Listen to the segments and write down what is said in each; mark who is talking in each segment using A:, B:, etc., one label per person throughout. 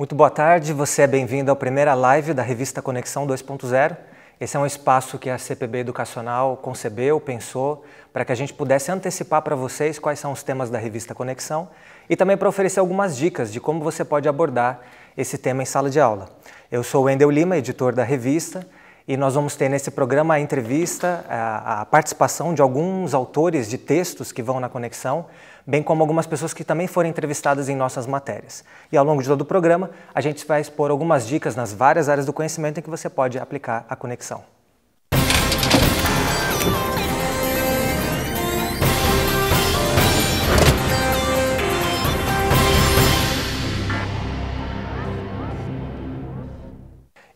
A: Muito boa tarde, você é bem-vindo à primeira live da revista Conexão 2.0. Esse é um espaço que a CPB Educacional concebeu, pensou, para que a gente pudesse antecipar para vocês quais são os temas da revista Conexão e também para oferecer algumas dicas de como você pode abordar esse tema em sala de aula. Eu sou o Wendel Lima, editor da revista, e nós vamos ter nesse programa a entrevista, a participação de alguns autores de textos que vão na Conexão, bem como algumas pessoas que também foram entrevistadas em nossas matérias. E ao longo de todo o programa, a gente vai expor algumas dicas nas várias áreas do conhecimento em que você pode aplicar a Conexão.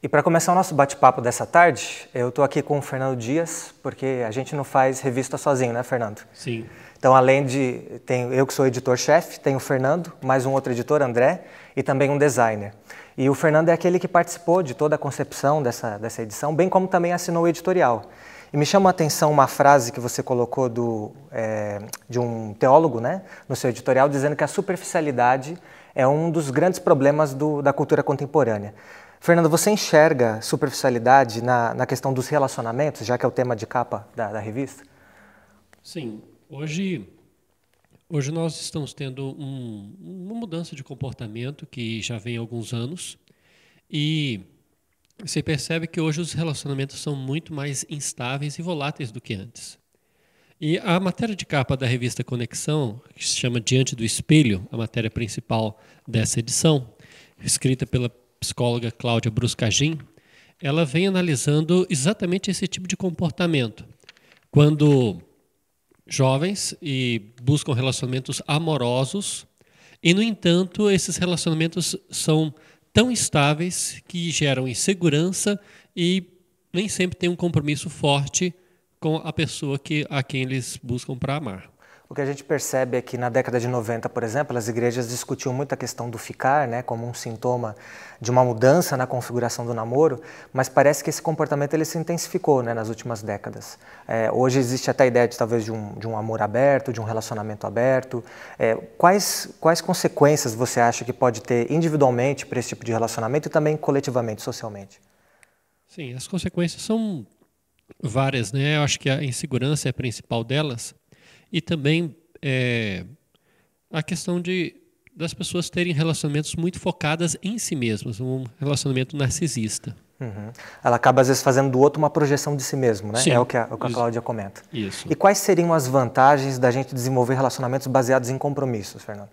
A: E para começar o nosso bate-papo dessa tarde, eu estou aqui com o Fernando Dias, porque a gente não faz revista sozinho, né, Fernando?
B: Sim.
A: Então, além de... eu que sou editor-chefe, tem o Fernando, mais um outro editor, André, e também um designer. E o Fernando é aquele que participou de toda a concepção dessa edição, bem como também assinou o editorial. E me chama a atenção uma frase que você colocou de um teólogo, né, no seu editorial, dizendo que a superficialidade é um dos grandes problemas da cultura contemporânea. Fernando, você enxerga superficialidade na questão dos relacionamentos, já que é o tema de capa da revista?
B: Sim. Hoje nós estamos tendo uma mudança de comportamento que já vem há alguns anos e você percebe que hoje os relacionamentos são muito mais instáveis e voláteis do que antes. E a matéria de capa da revista Conexão, que se chama Diante do Espelho, a matéria principal dessa edição, escrita pela psicóloga Cláudia Bruscagin, ela vem analisando exatamente esse tipo de comportamento. Quando jovens e buscam relacionamentos amorosos e, no entanto, esses relacionamentos são tão instáveis que geram insegurança e nem sempre tem um compromisso forte com a pessoa a quem eles buscam para amar.
A: O que a gente percebe é que na década de 90, por exemplo, as igrejas discutiam muito a questão do ficar, né, como um sintoma de uma mudança na configuração do namoro, mas parece que esse comportamento ele se intensificou, né, nas últimas décadas. Hoje existe até a ideia de talvez de um amor aberto, de um relacionamento aberto. Quais consequências você acha que pode ter individualmente para esse tipo de relacionamento e também coletivamente, socialmente? Sim,
B: as consequências são várias, né? Eu acho que a insegurança é a principal delas. E também a questão das pessoas terem relacionamentos muito focadas em si mesmas, um relacionamento narcisista.
A: Uhum. Ela acaba, às vezes, fazendo do outro uma projeção de si mesmo, né?
B: Sim,
A: é o que a Cláudia comenta.
B: Isso.
A: E quais seriam as vantagens da gente desenvolver relacionamentos baseados em compromissos, Fernando?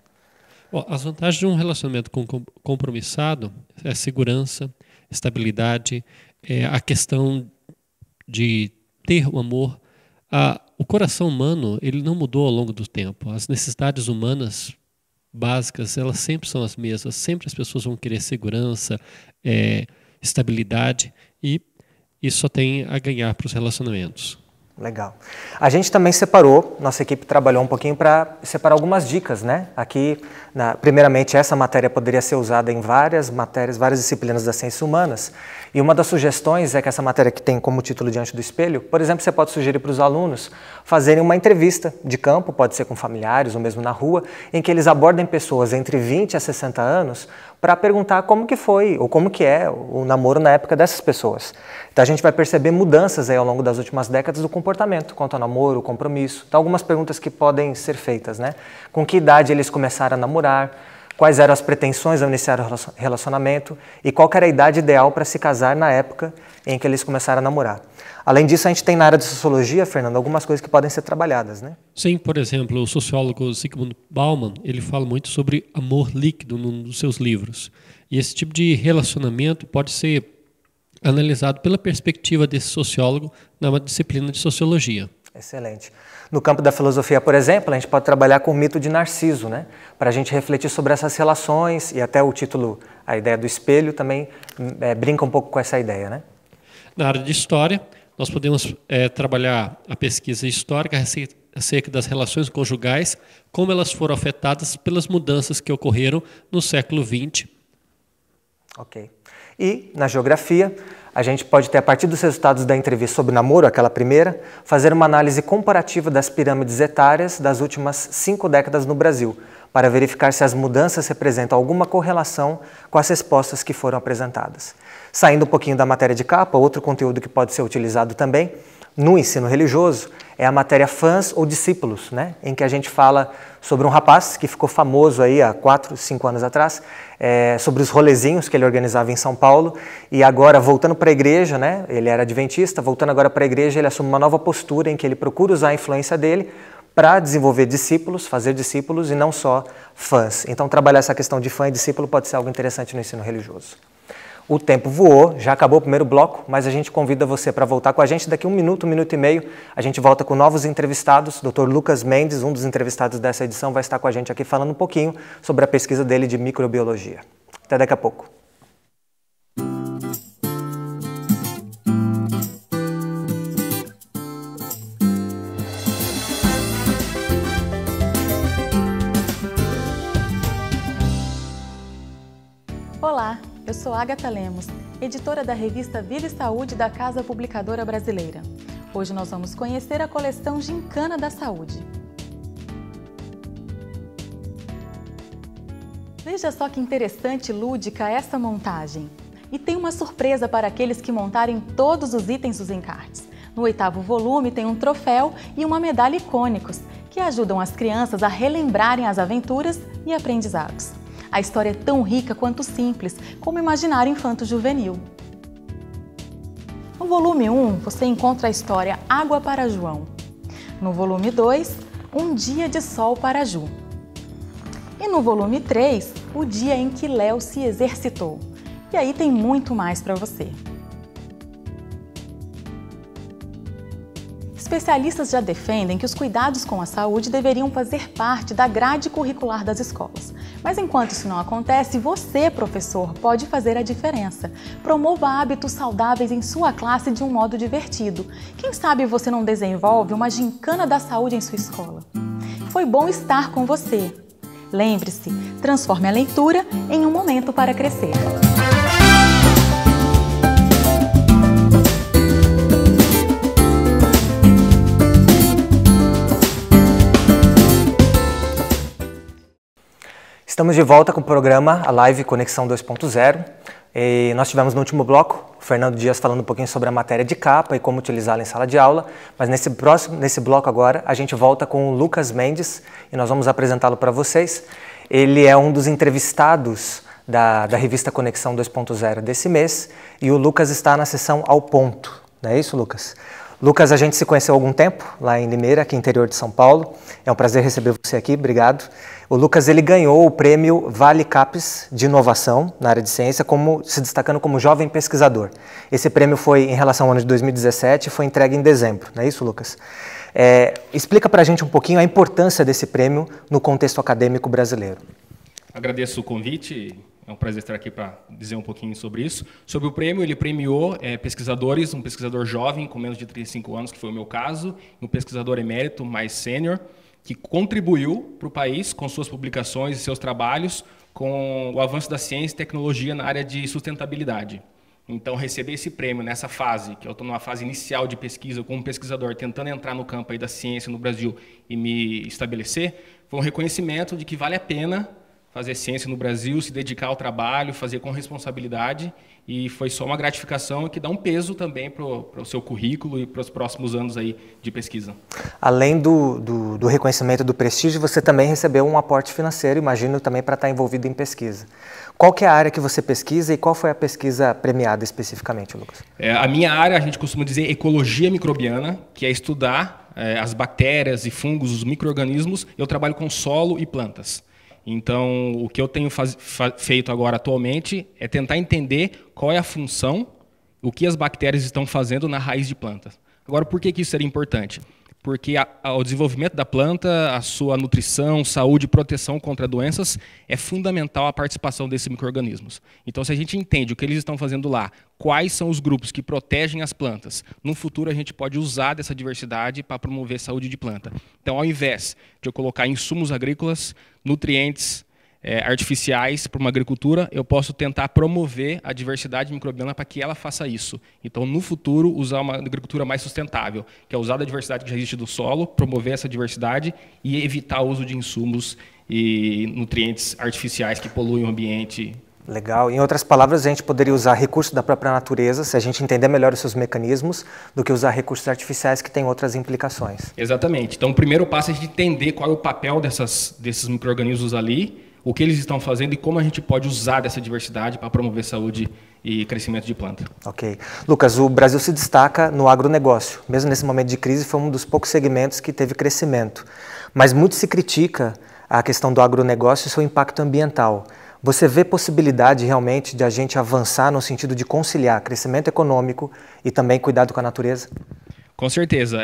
B: Bom, as vantagens de um relacionamento compromissado é a segurança, estabilidade, a questão de ter o amor. O coração humano ele não mudou ao longo do tempo. As necessidades humanas básicas elas sempre são as mesmas. Sempre as pessoas vão querer segurança, estabilidade e isso só tem a ganhar para os relacionamentos.
A: Legal. A gente também separou, nossa equipe trabalhou um pouquinho para separar algumas dicas, né? Aqui, primeiramente, essa matéria poderia ser usada em várias matérias, várias disciplinas das ciências humanas. E uma das sugestões é que essa matéria que tem como título Diante do Espelho, por exemplo, você pode sugerir para os alunos fazerem uma entrevista de campo, pode ser com familiares ou mesmo na rua, em que eles abordem pessoas entre 20 a 60 anos para perguntar como que foi ou como que é o namoro na época dessas pessoas. Então a gente vai perceber mudanças aí ao longo das últimas décadas do comportamento quanto ao namoro, compromisso. Então algumas perguntas que podem ser feitas, né? Com que idade eles começaram a namorar? Quais eram as pretensões ao iniciar o relacionamento? E qual era a idade ideal para se casar na época em que eles começaram a namorar? Além disso, a gente tem na área de sociologia, Fernando, algumas coisas que podem ser trabalhadas, né?
B: Sim, por exemplo, o sociólogo Zygmunt Bauman, ele fala muito sobre amor líquido num dos seus livros. E esse tipo de relacionamento pode ser analisado pela perspectiva desse sociólogo na disciplina de sociologia.
A: Excelente. No campo da filosofia, por exemplo, a gente pode trabalhar com o mito de Narciso, né? Para a gente refletir sobre essas relações e até o título, a ideia do espelho, também brinca um pouco com essa ideia, né?
B: Na área de história, nós podemos trabalhar a pesquisa histórica acerca das relações conjugais, como elas foram afetadas pelas mudanças que ocorreram no século XX.
A: Ok. E, na geografia, a gente pode ter, a partir dos resultados da entrevista sobre namoro, aquela primeira, fazer uma análise comparativa das pirâmides etárias das últimas 5 décadas no Brasil, para verificar se as mudanças representam alguma correlação com as respostas que foram apresentadas. Saindo um pouquinho da matéria de capa, outro conteúdo que pode ser utilizado também no ensino religioso é a matéria Fãs ou Discípulos, né? Em que a gente fala sobre um rapaz que ficou famoso aí há 4, 5 anos atrás, sobre os rolezinhos que ele organizava em São Paulo, e agora voltando para a igreja, né? Ele era adventista, voltando agora para a igreja, ele assume uma nova postura em que ele procura usar a influência dele para desenvolver discípulos, fazer discípulos e não só fãs. Então trabalhar essa questão de fã e discípulo pode ser algo interessante no ensino religioso. O tempo voou, já acabou o primeiro bloco, mas a gente convida você para voltar com a gente daqui 1 minuto, 1 minuto e meio. A gente volta com novos entrevistados. Dr. Lucas Mendes, um dos entrevistados dessa edição, vai estar com a gente aqui falando um pouquinho sobre a pesquisa dele de microbiologia. Até daqui a pouco.
C: Olá, eu sou Agatha Lemos, editora da revista Vida e Saúde da Casa Publicadora Brasileira. Hoje nós vamos conhecer a coleção Gincana da Saúde. Veja só que interessante e lúdica essa montagem. E tem uma surpresa para aqueles que montarem todos os itens dos encartes. No 8º volume tem um troféu e uma medalha icônicos, que ajudam as crianças a relembrarem as aventuras e aprendizados. A história é tão rica quanto simples, como imaginário infanto-juvenil. No volume 1, você encontra a história Água para João. No volume 2, Um Dia de Sol para Ju. E no volume 3, O Dia em que Léo se Exercitou. E aí tem muito mais para você. Especialistas já defendem que os cuidados com a saúde deveriam fazer parte da grade curricular das escolas. Mas enquanto isso não acontece, você, professor, pode fazer a diferença. Promova hábitos saudáveis em sua classe de um modo divertido. Quem sabe você não desenvolve uma gincana da saúde em sua escola? Foi bom estar com você. Lembre-se, transforme a leitura em um momento para crescer.
A: Estamos de volta com o programa, a live Conexão 2.0. Nós tivemos no último bloco o Fernando Dias falando um pouquinho sobre a matéria de capa e como utilizá-la em sala de aula, mas nesse bloco agora a gente volta com o Lucas Mendes e nós vamos apresentá-lo para vocês. Ele é um dos entrevistados da revista Conexão 2.0 desse mês e o Lucas está na sessão Ao Ponto, não é isso, Lucas? Lucas, a gente se conheceu há algum tempo, lá em Limeira, aqui interior de São Paulo. É um prazer receber você aqui, obrigado. O Lucas, ele ganhou o prêmio Vale CAPES de inovação na área de ciência, se destacando como jovem pesquisador. Esse prêmio foi em relação ao ano de 2017 e foi entregue em dezembro, não é isso, Lucas? Explica para a gente um pouquinho a importância desse prêmio no contexto acadêmico brasileiro.
D: Agradeço o convite. É um prazer estar aqui para dizer um pouquinho sobre isso. Sobre o prêmio, ele premiou pesquisadores, um pesquisador jovem com menos de 35 anos, que foi o meu caso, e um pesquisador emérito mais sênior, que contribuiu para o país com suas publicações e seus trabalhos com o avanço da ciência e tecnologia na área de sustentabilidade. Então, receber esse prêmio nessa fase, que eu estou numa fase inicial de pesquisa, como um pesquisador tentando entrar no campo aí da ciência no Brasil e me estabelecer, foi um reconhecimento de que vale a pena fazer ciência no Brasil, se dedicar ao trabalho, fazer com responsabilidade, e foi só uma gratificação que dá um peso também para o seu currículo e para os próximos anos aí de pesquisa. Além
A: do reconhecimento do prestígio, você também recebeu um aporte financeiro, imagino, também para estar envolvido em pesquisa. Qual que é a área que você pesquisa e qual foi a pesquisa premiada especificamente, Lucas?
D: A minha área, a gente costuma dizer ecologia microbiana, que é estudar as bactérias e fungos, os micro-organismos. Eu trabalho com solo e plantas. Então, o que eu tenho feito agora atualmente é tentar entender qual é a função, o que as bactérias estão fazendo na raiz de plantas. Agora, por que isso seria importante? Porque o desenvolvimento da planta, a sua nutrição, saúde e proteção contra doenças é fundamental a participação desses micro-organismos. Então, se a gente entende o que eles estão fazendo lá, quais são os grupos que protegem as plantas, no futuro a gente pode usar dessa diversidade para promover saúde de planta. Então, ao invés de eu colocar insumos agrícolas, nutrientes, artificiais para uma agricultura, eu posso tentar promover a diversidade microbiana para que ela faça isso. Então, no futuro, usar uma agricultura mais sustentável, que é usar a diversidade que já existe do solo, promover essa diversidade e evitar o uso de insumos e nutrientes artificiais que poluem o ambiente.
A: Legal. Em outras palavras, a gente poderia usar recursos da própria natureza, se a gente entender melhor os seus mecanismos, do que usar recursos artificiais que têm outras implicações.
D: Exatamente. Então, o primeiro passo é a gente entender qual é o papel desses micro-organismos ali, o que eles estão fazendo e como a gente pode usar dessa diversidade para promover saúde e crescimento de planta.
A: Ok. Lucas, o Brasil se destaca no agronegócio. Mesmo nesse momento de crise, foi um dos poucos segmentos que teve crescimento. Mas muito se critica a questão do agronegócio e seu impacto ambiental. Você vê possibilidade realmente de a gente avançar no sentido de conciliar crescimento econômico e também cuidado com a natureza?
D: Com certeza.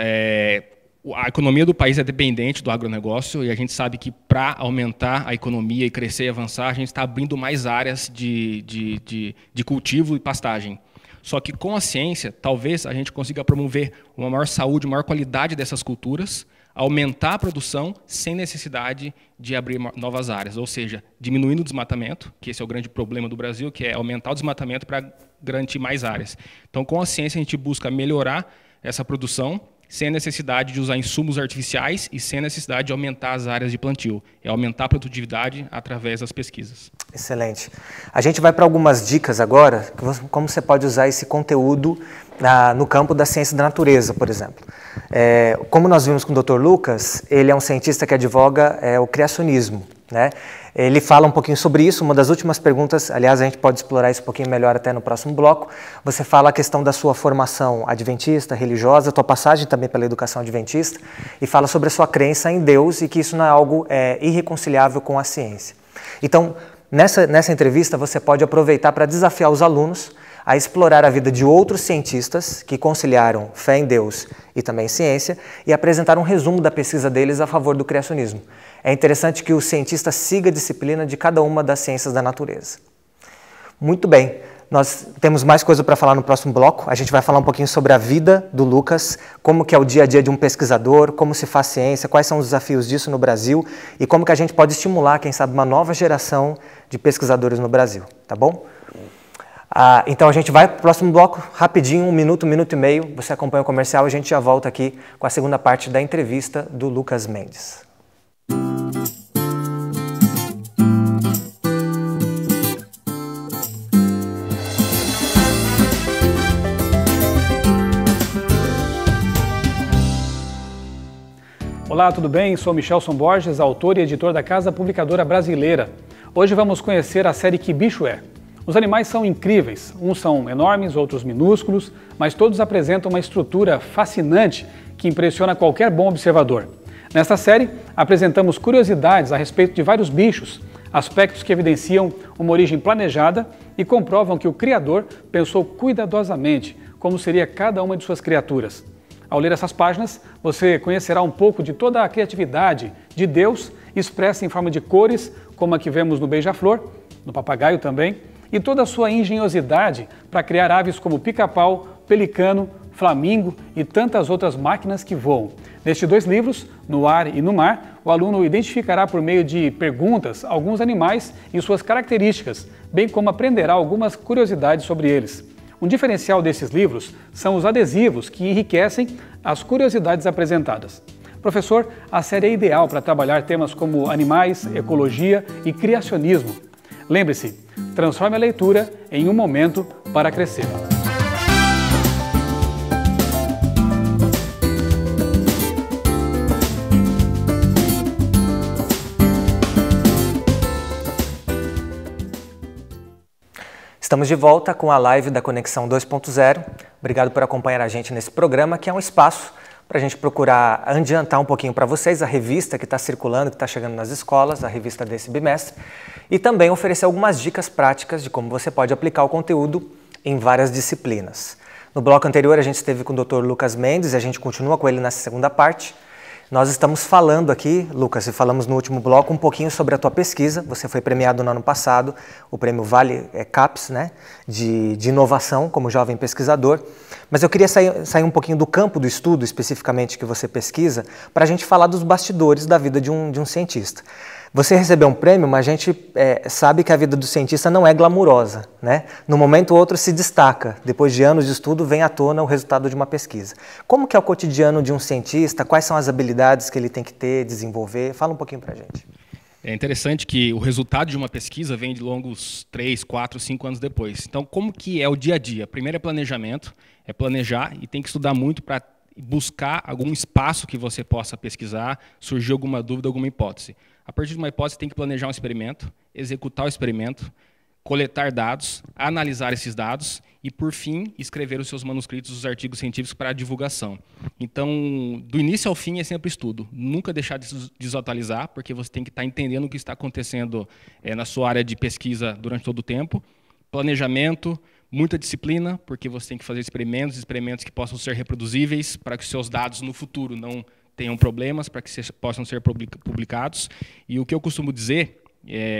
D: A economia do país é dependente do agronegócio e a gente sabe que para aumentar a economia e crescer e avançar, a gente está abrindo mais áreas de cultivo e pastagem. Só que com a ciência, talvez a gente consiga promover uma maior saúde, uma maior qualidade dessas culturas, aumentar a produção sem necessidade de abrir novas áreas, ou seja, diminuindo o desmatamento, que esse é o grande problema do Brasil, que é aumentar o desmatamento para garantir mais áreas. Então, com a ciência, a gente busca melhorar essa produção sem a necessidade de usar insumos artificiais e sem a necessidade de aumentar as áreas de plantio. É aumentar a produtividade através das pesquisas.
A: Excelente. A gente vai para algumas dicas agora, como você pode usar esse conteúdo no campo da ciência da natureza, por exemplo. Como nós vimos com o Dr. Lucas, ele é um cientista que advoga o criacionismo, né? Ele fala um pouquinho sobre isso. Uma das últimas perguntas, aliás, a gente pode explorar isso um pouquinho melhor até no próximo bloco. Você fala a questão da sua formação adventista, religiosa, tua passagem também pela educação adventista, e fala sobre a sua crença em Deus e que isso não é algo irreconciliável com a ciência. Então, nessa entrevista, você pode aproveitar para desafiar os alunos a explorar a vida de outros cientistas que conciliaram fé em Deus e também ciência e apresentar um resumo da pesquisa deles a favor do criacionismo. É interessante que o cientista siga a disciplina de cada uma das ciências da natureza. Muito bem, nós temos mais coisa para falar no próximo bloco. A gente vai falar um pouquinho sobre a vida do Lucas, como que é o dia a dia de um pesquisador, como se faz ciência, quais são os desafios disso no Brasil e como que a gente pode estimular, quem sabe, uma nova geração de pesquisadores no Brasil, tá bom? Então a gente vai para o próximo bloco, rapidinho, 1 minuto, 1 minuto e meio. Você acompanha o comercial e a gente já volta aqui com a segunda parte da entrevista do Lucas Mendes.
E: Olá, tudo bem? Sou Michelson Borges, autor e editor da Casa Publicadora Brasileira. Hoje vamos conhecer a série Que Bicho É? Os animais são incríveis, uns são enormes, outros minúsculos, mas todos apresentam uma estrutura fascinante que impressiona qualquer bom observador. Nesta série, apresentamos curiosidades a respeito de vários bichos, aspectos que evidenciam uma origem planejada e comprovam que o Criador pensou cuidadosamente como seria cada uma de suas criaturas. Ao ler essas páginas, você conhecerá um pouco de toda a criatividade de Deus expressa em forma de cores, como a que vemos no beija-flor, no papagaio também, e toda a sua engenhosidade para criar aves como pica-pau, pelicano, flamingo e tantas outras máquinas que voam. Nestes 2 livros, No Ar e no Mar, o aluno identificará por meio de perguntas alguns animais e suas características, bem como aprenderá algumas curiosidades sobre eles. Um diferencial desses livros são os adesivos que enriquecem as curiosidades apresentadas. Professor, a série é ideal para trabalhar temas como animais, ecologia e criacionismo. Lembre-se, transforme a leitura em um momento para crescer.
A: Estamos de volta com a live da Conexão 2.0. Obrigado por acompanhar a gente nesse programa, que é um espaço para a gente procurar adiantar um pouquinho para vocês a revista que está circulando, que está chegando nas escolas, a revista desse bimestre, e também oferecer algumas dicas práticas de como você pode aplicar o conteúdo em várias disciplinas. No bloco anterior a gente esteve com o Dr. Lucas Mendes e a gente continua com ele nessa segunda parte. Nós estamos falando aqui, Lucas, e falamos no último bloco um pouquinho sobre a tua pesquisa. Você foi premiado no ano passado, o prêmio Vale CAPES, né, de inovação como jovem pesquisador. Mas eu queria sair um pouquinho do campo do estudo, especificamente, que você pesquisa, para a gente falar dos bastidores da vida de um cientista. Você recebeu um prêmio, mas a gente sabe que a vida do cientista não é glamurosa, né? No momento ou outro se destaca. Depois de anos de estudo, vem à tona o resultado de uma pesquisa. Como que é o cotidiano de um cientista? Quais são as habilidades que ele tem que ter, desenvolver? Fala um pouquinho para a gente.
D: É interessante que o resultado de uma pesquisa vem de longos 3, 4, 5 anos depois. Então, como que é o dia a dia? Primeiro é planejamento, é planejar e tem que estudar muito para buscar algum espaço que você possa pesquisar, surgir alguma dúvida, alguma hipótese. A partir de uma hipótese, tem que planejar um experimento, executar o experimento, coletar dados, analisar esses dados e, por fim, escrever os seus manuscritos, os artigos científicos para a divulgação. Então, do início ao fim é sempre estudo. Nunca deixar de desatualizar, porque você tem que estar entendendo o que está acontecendo na sua área de pesquisa durante todo o tempo. Planejamento, muita disciplina, porque você tem que fazer experimentos que possam ser reproduzíveis para que os seus dados no futuro não tenham problemas, para que possam ser publicados. E o que eu costumo dizer,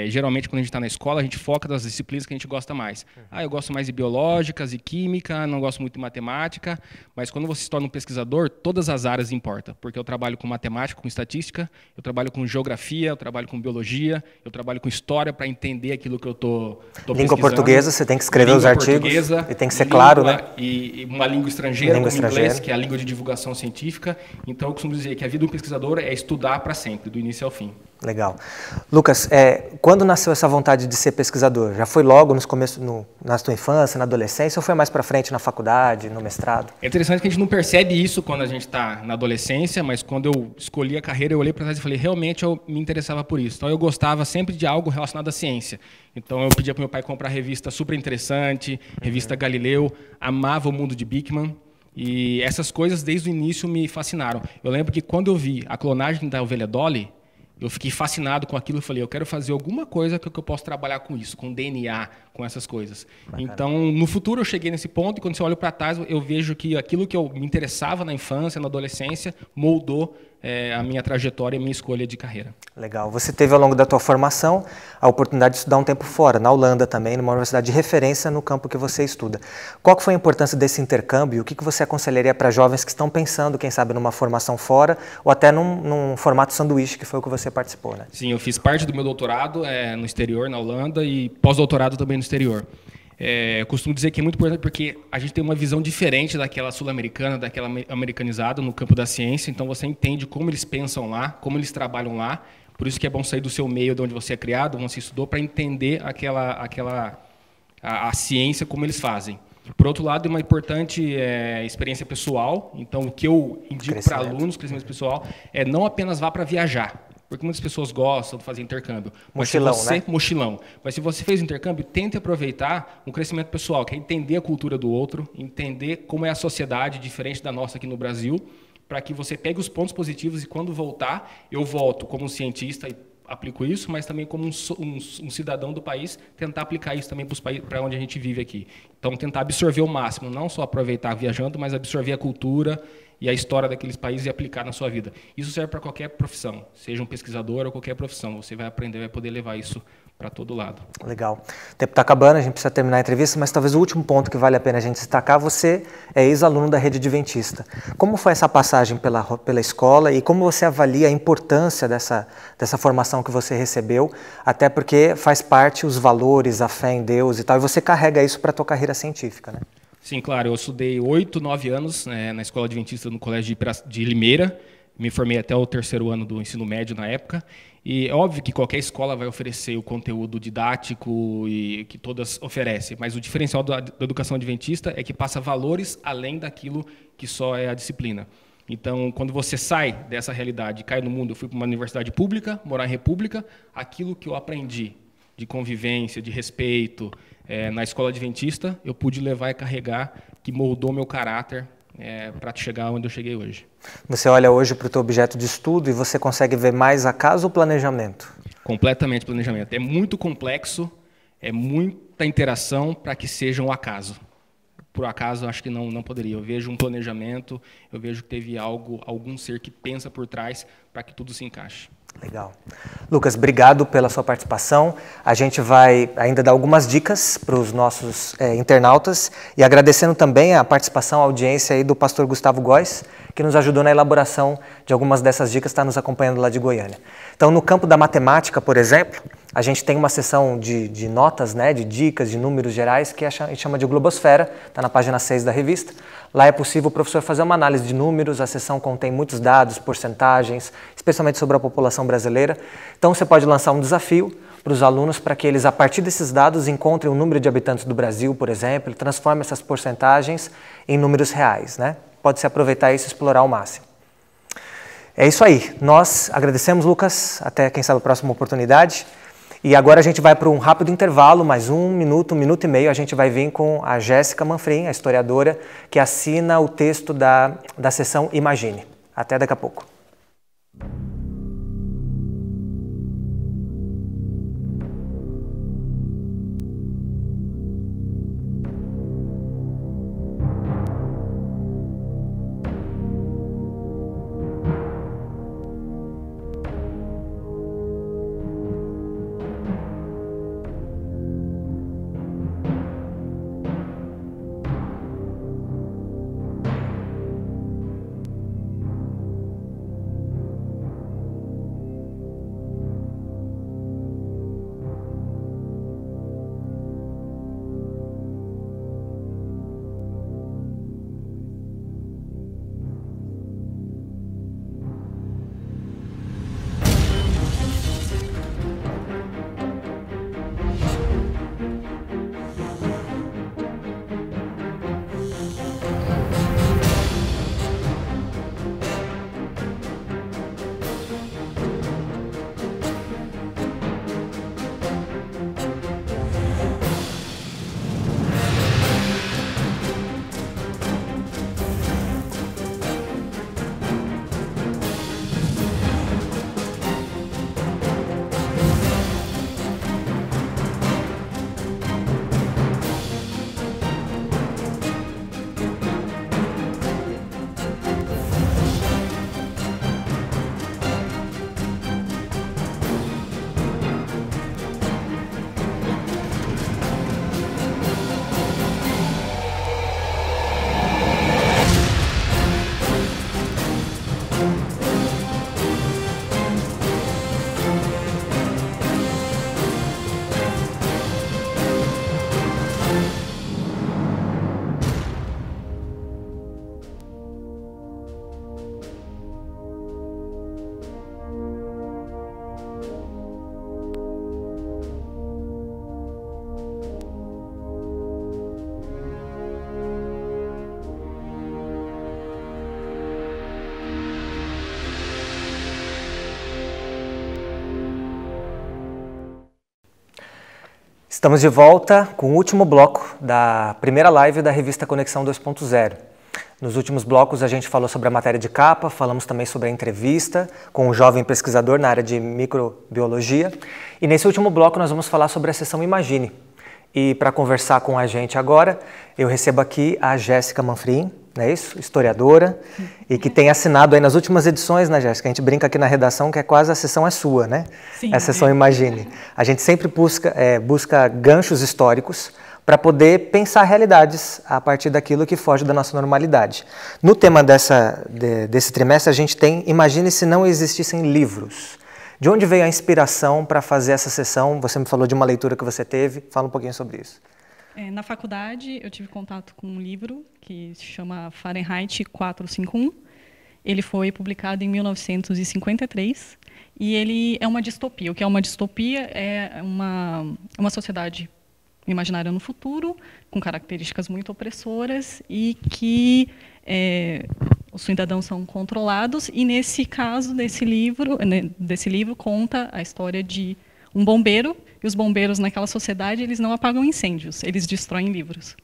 D: geralmente quando a gente está na escola, a gente foca nas disciplinas que a gente gosta mais. Eu gosto mais de biológicas e química, não gosto muito de matemática, mas quando você se torna um pesquisador, todas as áreas importam, porque eu trabalho com matemática, com estatística, eu trabalho com geografia, eu trabalho com biologia, eu trabalho com história para entender aquilo que eu estou pesquisando.
A: Língua portuguesa, você tem que escrever os artigos e tem que ser claro, né?
D: E uma língua estrangeira, como inglês, que é a língua de divulgação científica. Então, eu costumo dizer que a vida do pesquisador é estudar para sempre, do início ao fim.
A: Legal. Lucas, quando nasceu essa vontade de ser pesquisador? Já foi logo na tua infância, na adolescência, ou foi mais para frente na faculdade, no mestrado?
D: É interessante que a gente não percebe isso quando a gente está na adolescência, mas quando eu escolhi a carreira, eu olhei para trás e falei, realmente eu me interessava por isso. Então eu gostava sempre de algo relacionado à ciência. Então eu pedia para meu pai comprar revista super interessante, revista Galileu, amava o mundo de Beckmann. E essas coisas desde o início me fascinaram. Eu lembro que quando eu vi a clonagem da ovelha Dolly, eu fiquei fascinado com aquilo e falei, eu quero fazer alguma coisa que eu possa trabalhar com isso, com DNA, com essas coisas. Bacana. Então, no futuro eu cheguei nesse ponto e quando eu olho para trás, eu vejo que aquilo que eu me interessava na infância, na adolescência, moldou a minha trajetória e a minha escolha de carreira.
A: Legal. Você teve ao longo da tua formação a oportunidade de estudar um tempo fora, na Holanda também, numa universidade de referência no campo que você estuda. Qual que foi a importância desse intercâmbio? O que você aconselharia para jovens que estão pensando, quem sabe, numa formação fora ou até num formato sanduíche, que foi o que você participou, né?
D: Sim, eu fiz parte do meu doutorado no exterior, na Holanda, e pós-doutorado também no exterior. Eu costumo dizer que é muito importante porque a gente tem uma visão diferente daquela sul-americana, daquela americanizada no campo da ciência, então você entende como eles pensam lá, como eles trabalham lá, por isso que é bom sair do seu meio de onde você é criado, onde você estudou, para entender a ciência como eles fazem. Por outro lado, é uma importante experiência pessoal, então o que eu indico para alunos, crescimento pessoal, é não apenas vá para viajar, porque muitas pessoas gostam de fazer intercâmbio.
A: Mochilão, né?
D: Mochilão. Mas se você fez intercâmbio, tente aproveitar um crescimento pessoal, que é entender a cultura do outro, entender como é a sociedade diferente da nossa aqui no Brasil, para que você pegue os pontos positivos e quando voltar, eu volto como cientista e aplico isso, mas também como um cidadão do país, tentar aplicar isso também para onde a gente vive aqui. Então, tentar absorver o máximo, não só aproveitar viajando, mas absorver a cultura e a história daqueles países e aplicar na sua vida. Isso serve para qualquer profissão, seja um pesquisador ou qualquer profissão. Você vai aprender, vai poder levar isso para todo lado.
A: Legal. O tempo está acabando, a gente precisa terminar a entrevista, mas talvez o último ponto que vale a pena a gente destacar, você é ex-aluno da Rede Adventista. Como foi essa passagem pela escola e como você avalia a importância dessa formação que você recebeu, até porque faz parte os valores, a fé em Deus e tal, e você carrega isso para a tua carreira científica, né?
D: Sim, claro. Eu estudei 8, 9 anos na Escola Adventista no Colégio de Limeira. Me formei até o 3º ano do ensino médio na época. E é óbvio que qualquer escola vai oferecer o conteúdo didático e que todas oferecem, mas o diferencial da educação adventista é que passa valores além daquilo que só é a disciplina. Então, quando você sai dessa realidade e cai no mundo, eu fui para uma universidade pública, morar em república, aquilo que eu aprendi de convivência, de respeito, na escola adventista, eu pude levar e carregar, que moldou meu caráter para chegar onde eu cheguei hoje.
A: Você olha hoje para o teu objeto de estudo e você consegue ver mais acaso ou planejamento?
D: Completamente planejamento. É muito complexo, é muita interação para que seja um acaso. por acaso, acho que não poderia. Eu vejo um planejamento, eu vejo que teve algum ser que pensa por trás para que tudo se encaixe.
A: Legal. Lucas, obrigado pela sua participação. A gente vai ainda dar algumas dicas para os nossos internautas e agradecendo também a participação, a audiência aí do pastor Gustavo Góes, que nos ajudou na elaboração de algumas dessas dicas, está nos acompanhando lá de Goiânia. Então, no campo da matemática, por exemplo, a gente tem uma seção de notas, né, de dicas, de números gerais, que a gente chama de Globosfera, está na página 6 da revista. Lá é possível o professor fazer uma análise de números, a seção contém muitos dados, porcentagens, especialmente sobre a população brasileira. Então, você pode lançar um desafio para os alunos para que eles, a partir desses dados, encontrem o número de habitantes do Brasil, por exemplo, e transformem essas porcentagens em números reais, né? Pode-se aproveitar isso e explorar ao máximo. É isso aí. Nós agradecemos, Lucas. Até, quem sabe, a próxima oportunidade. E agora a gente vai para um rápido intervalo, mais 1 minuto, 1 minuto e meio. A gente vai vir com a Jéssica Manfrim, a historiadora, que assina o texto da sessão Imagine. Até daqui a pouco. Estamos de volta com o último bloco da primeira live da revista Conexão 2.0. Nos últimos blocos a gente falou sobre a matéria de capa, falamos também sobre a entrevista com um jovem pesquisador na área de microbiologia. E nesse último bloco nós vamos falar sobre a sessão Imagine. E para conversar com a gente agora, eu recebo aqui a Jéssica Manfrim, não é isso? Historiadora, e que tem assinado aí nas últimas edições, né, Jéssica? A gente brinca aqui na redação que é quase a sessão é sua, né?
F: Sim.
A: A sessão Imagine. A gente sempre busca ganchos históricos para poder pensar realidades a partir daquilo que foge da nossa normalidade. No tema desse trimestre, a gente tem Imagine se não existissem livros. De onde veio a inspiração para fazer essa sessão? Você me falou de uma leitura que você teve. Fala um pouquinho sobre isso.
F: Na faculdade, eu tive contato com um livro que se chama Fahrenheit 451. Ele foi publicado em 1953 e ele é uma distopia. O que é uma distopia é uma sociedade imaginária no futuro, com características muito opressoras e que os cidadãos são controlados. E nesse caso, desse livro conta a história de um bombeiro, e os bombeiros naquela sociedade eles não apagam incêndios, eles destroem livros.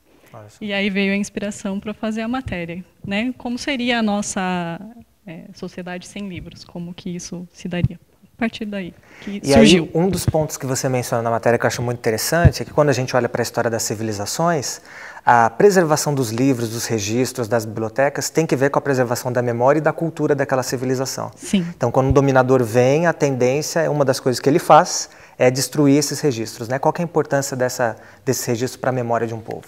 F: E aí veio a inspiração para fazer a matéria, né? Como seria a nossa sociedade sem livros? Como que isso se daria? partir daí que
A: e
F: surgiu.
A: Aí, um dos pontos que você menciona na matéria que eu acho muito interessante é que quando a gente olha para a história das civilizações, a preservação dos livros, dos registros, das bibliotecas tem que ver com a preservação da memória e da cultura daquela civilização.
F: Sim.
A: Então, quando um dominador vem, a tendência, uma das coisas que ele faz é destruir esses registros, né? Qual que é a importância desses registros para a memória de um povo?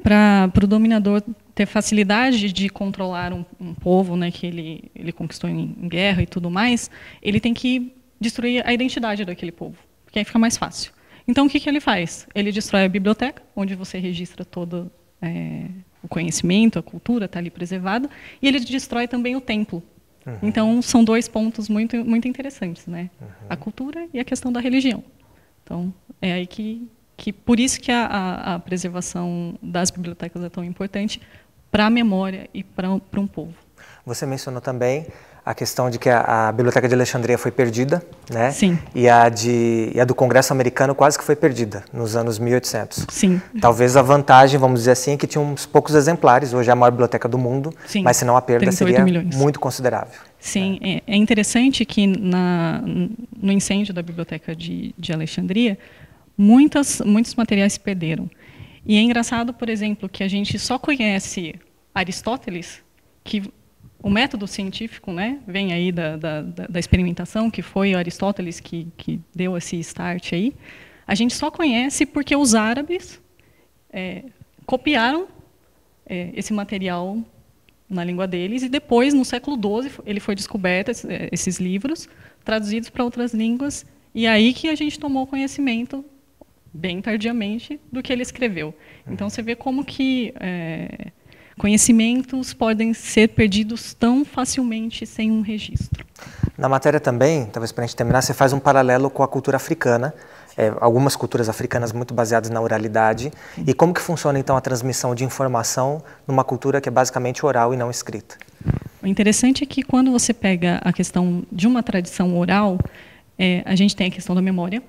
F: Para o dominador ter facilidade de controlar um povo, né, que ele conquistou em guerra e tudo mais, ele tem que destruir a identidade daquele povo, porque aí fica mais fácil. Então, o que ele faz? Ele destrói a biblioteca, onde você registra todo o conhecimento, a cultura está ali preservada, e ele destrói também o templo. Uhum. Então, são dois pontos muito, muito interessantes, né? Uhum. A cultura e a questão da religião. Então, é aí que por isso que a preservação das bibliotecas é tão importante para a memória e para um povo.
A: Você mencionou também a questão de que a Biblioteca de Alexandria foi perdida, né?
F: Sim.
A: E a do Congresso americano quase que foi perdida, nos anos 1800.
F: Sim.
A: Talvez a vantagem, vamos dizer assim, é que tinha uns poucos exemplares, hoje é a maior biblioteca do mundo,
F: sim,
A: mas senão a perda seria
F: milhões.
A: Muito considerável.
F: Sim, é interessante que no incêndio da Biblioteca de Alexandria, muitos materiais se perderam. E é engraçado, por exemplo, que a gente só conhece Aristóteles, que o método científico, né, vem aí da experimentação, que foi Aristóteles que deu esse start aí. A gente só conhece porque os árabes copiaram esse material na língua deles, e depois, no século XII, ele foi descoberto, esses livros, traduzidos para outras línguas, e aí que a gente tomou conhecimento, bem tardiamente, do que ele escreveu. Então, você vê como que conhecimentos podem ser perdidos tão facilmente sem um registro.
A: Na matéria também, talvez para a gente terminar, você faz um paralelo com a cultura africana, algumas culturas africanas muito baseadas na oralidade, e como que funciona então a transmissão de informação numa cultura que é basicamente oral e não escrita?
F: O interessante é que quando você pega a questão de uma tradição oral, a gente tem a questão da memória.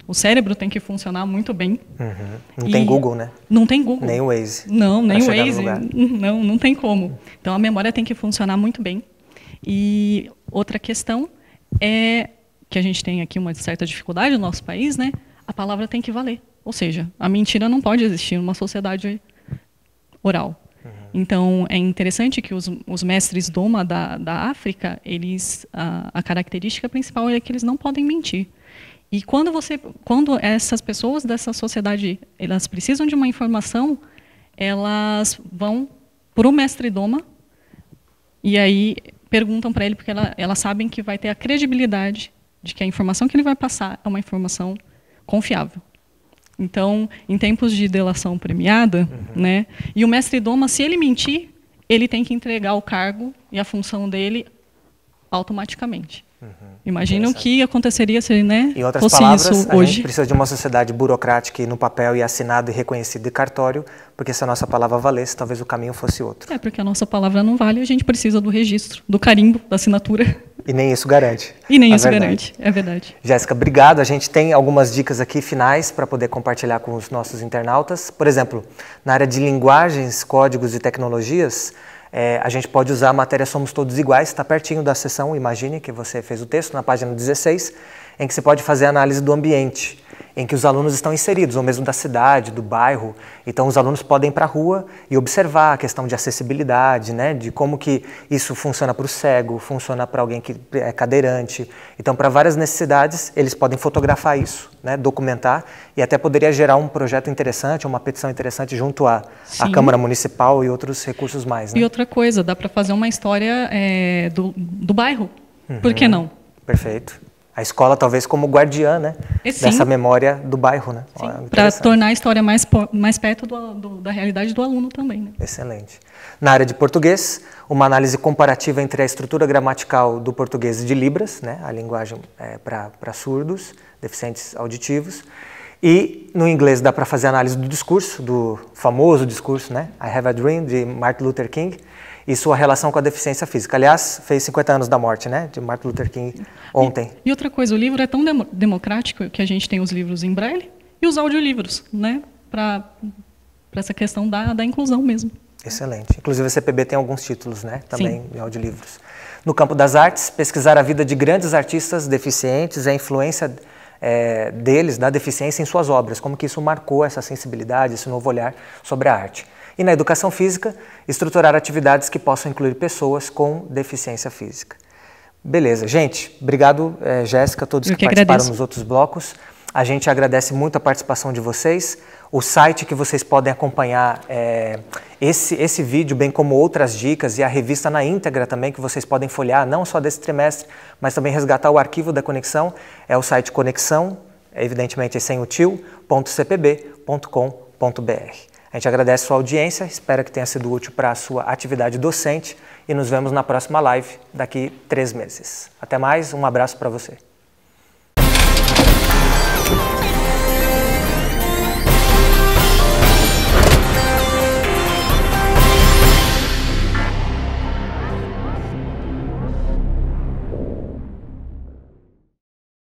F: O cérebro tem que funcionar muito bem.
A: Uhum. Não tem Google, né?
F: Não tem Google.
A: Nem o Waze.
F: Não, nem o Waze. Não tem como. Então, a memória tem que funcionar muito bem. E outra questão é que a gente tem aqui uma certa dificuldade no nosso país, né? A palavra tem que valer. Ou seja, a mentira não pode existir numa sociedade oral. Uhum. Então, é interessante que os mestres Doma da África, a característica principal é que eles não podem mentir. E quando essas pessoas dessa sociedade, elas precisam de uma informação, elas vão para o mestre Doma e aí perguntam para ele, porque elas sabem que vai ter a credibilidade de que a informação que ele vai passar é uma informação confiável. Então, em tempos de delação premiada, né, e o mestre Doma, se ele mentir, ele tem que entregar o cargo e a função dele automaticamente. Imagina o que aconteceria se
A: em outras
F: fosse
A: palavras,
F: isso
A: a
F: hoje.
A: gente precisa de uma sociedade burocrática e no papel e assinado e reconhecido em cartório, porque se a nossa palavra valesse, talvez o caminho fosse outro.
F: Porque a nossa palavra não vale, a gente precisa do registro, do carimbo, da assinatura.
A: E nem isso garante.
F: E nem isso garante, é verdade.
A: Jéssica, obrigado. A gente tem algumas dicas aqui finais para poder compartilhar com os nossos internautas. Por exemplo, na área de linguagens, códigos e tecnologias, a gente pode usar a matéria Somos Todos Iguais, está pertinho da seção, imagine que você fez o texto, na página 16, em que você pode fazer a análise do ambiente, em que os alunos estão inseridos, ou mesmo da cidade, do bairro. Então, os alunos podem ir para a rua e observar a questão de acessibilidade, né, de como que isso funciona para o cego, funciona para alguém que é cadeirante. Então, para várias necessidades, eles podem fotografar isso, né, documentar, e até poderia gerar um projeto interessante, uma petição interessante junto à Câmara Municipal e outros recursos mais. Né?
F: E outra coisa, dá para fazer uma história do bairro, por que não?
A: Perfeito. A escola talvez como guardiã, né, dessa memória do bairro, né?
F: Para tornar a história mais perto da realidade do aluno também. Né?
A: Excelente. Na área de português, uma análise comparativa entre a estrutura gramatical do português de Libras, né, a linguagem para surdos, deficientes auditivos, e no inglês dá para fazer análise do discurso, do famoso discurso, né, I Have a Dream, de Martin Luther King, e sua relação com a deficiência física. Aliás, fez 50 anos da morte, né, de Martin Luther King ontem.
F: E outra coisa, o livro é tão democrático que a gente tem os livros em braille e os audiolivros, né, para essa questão da inclusão mesmo.
A: Excelente. Inclusive a CPB tem alguns títulos, né, também de audiolivros. No campo das artes, pesquisar a vida de grandes artistas deficientes e a influência deles, da deficiência, em suas obras, como que isso marcou essa sensibilidade, esse novo olhar sobre a arte. E na educação física, estruturar atividades que possam incluir pessoas com deficiência física. Beleza, gente, obrigado, Jéssica, todos que participaram nos outros blocos. A gente agradece muito a participação de vocês. O site que vocês podem acompanhar esse vídeo, bem como outras dicas, e a revista na íntegra também, que vocês podem folhear, não só desse trimestre, mas também resgatar o arquivo da Conexão, é o site Conexão, evidentemente sem o tio, .cpb.com.br. A gente agradece a sua audiência, espero que tenha sido útil para a sua atividade docente e nos vemos na próxima live daqui 3 meses. Até mais, um abraço para você.